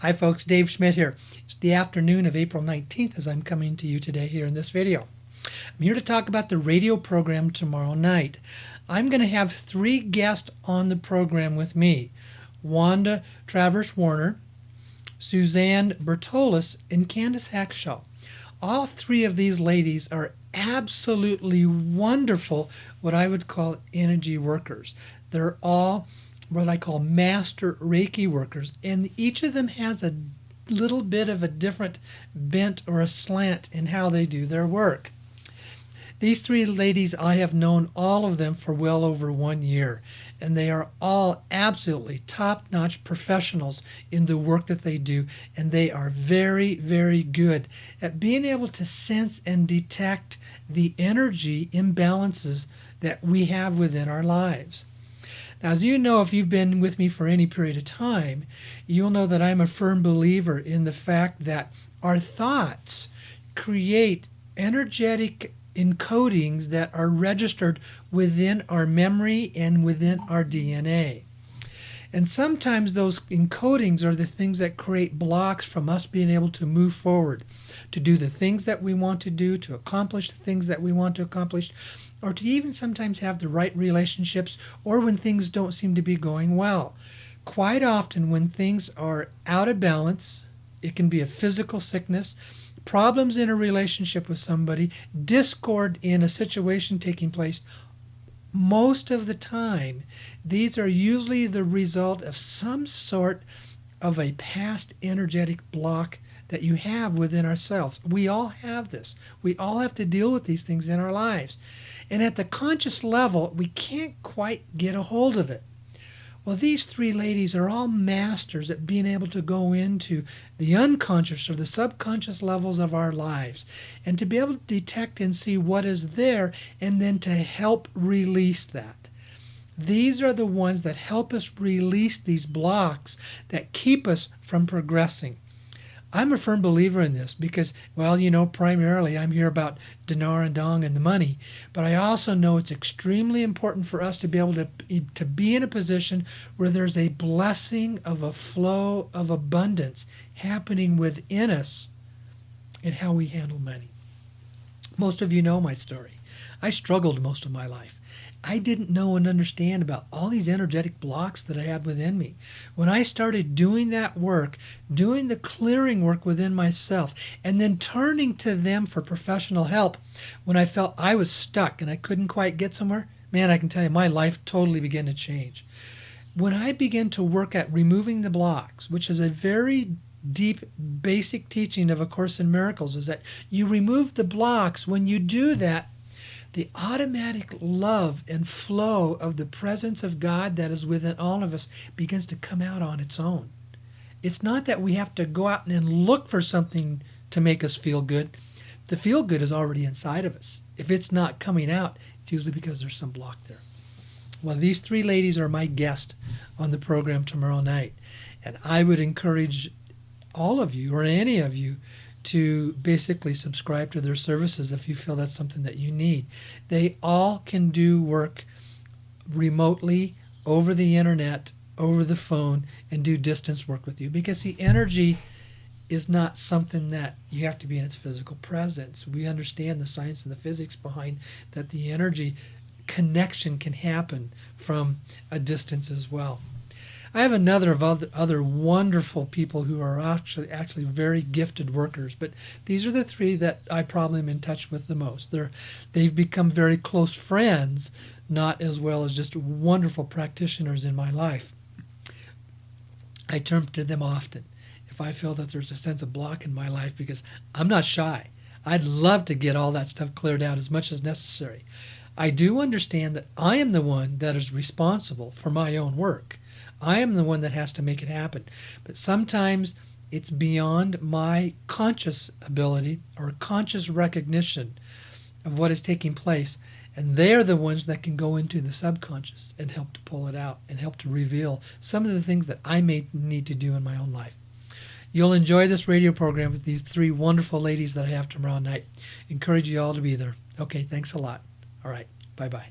Hi folks, Dave Schmidt here. It's the afternoon of April 19th as I'm coming to you today here in this video. I'm here to talk about the radio program tomorrow night. I'm going to have 3 guests on the program with me. Wanda Travers Warner, Suzanne Bertolas, and Candice Hawkshaw. All 3 of these ladies are absolutely wonderful, what I would call energy workers. They're all what I call master Reiki workers, and each of them has a little bit of a different bent or a slant in how they do their work. These 3 ladies, I have known all of them for well over 1 year, and they are all absolutely top-notch professionals in the work that they do, and they are very, very good at being able to sense and detect the energy imbalances that we have within our lives. Now, as you know, if you've been with me for any period of time, you'll know that I'm a firm believer in the fact that our thoughts create energetic encodings that are registered within our memory and within our DNA. And sometimes those encodings are the things that create blocks from us being able to move forward, to do the things that we want to do, to accomplish the things that we want to accomplish, or to even sometimes have the right relationships, or when things don't seem to be going well. Quite often when things are out of balance, it can be a physical sickness, problems in a relationship with somebody, discord in a situation taking place. Most of the time, these are usually the result of some sort of a past energetic block that you have within ourselves. We all have this. We all have to deal with these things in our lives. And at the conscious level, we can't quite get a hold of it. Well, these 3 ladies are all masters at being able to go into the unconscious or the subconscious levels of our lives and to be able to detect and see what is there and then to help release that. These are the ones that help us release these blocks that keep us from progressing. I'm a firm believer in this because, well, you know, primarily I'm here about dinar and dong and the money, but I also know it's extremely important for us to be able to be in a position where there's a blessing of a flow of abundance happening within us in how we handle money. Most of you know my story. I struggled most of my life. I didn't know and understand about all these energetic blocks that I had within me. When I started doing that work, doing the clearing work within myself, and then turning to them for professional help, when I felt I was stuck and I couldn't quite get somewhere, man, I can tell you, my life totally began to change. When I began to work at removing the blocks, which is a very deep basic teaching of A Course in Miracles, is that you remove the blocks. When you do that, the automatic love and flow of the presence of God that is within all of us begins to come out on its own. It's not that we have to go out and look for something to make us feel good. The feel good is already inside of us. If it's not coming out, it's usually because there's some block there. Well, these 3 ladies are my guests on the program tomorrow night. And I would encourage all of you, or any of you, to basically subscribe to their services if you feel that's something that you need. They all can do work remotely, over the internet, over the phone, and do distance work with you, because the energy is not something that you have to be in its physical presence. We understand the science and the physics behind that. The energy connection can happen from a distance as well. I have another of other wonderful people who are actually very gifted workers, but these are the 3 that I probably am in touch with the most. They've become very close friends, not as well as just wonderful practitioners in my life. I turn to them often if I feel that there's a sense of block in my life, because I'm not shy. I'd love to get all that stuff cleared out as much as necessary. I do understand that I am the one that is responsible for my own work. I am the one that has to make it happen. But sometimes it's beyond my conscious ability or conscious recognition of what is taking place. And they're the ones that can go into the subconscious and help to pull it out and help to reveal some of the things that I may need to do in my own life. You'll enjoy this radio program with these 3 wonderful ladies that I have tomorrow night. Encourage you all to be there. Okay, thanks a lot. All right, bye-bye.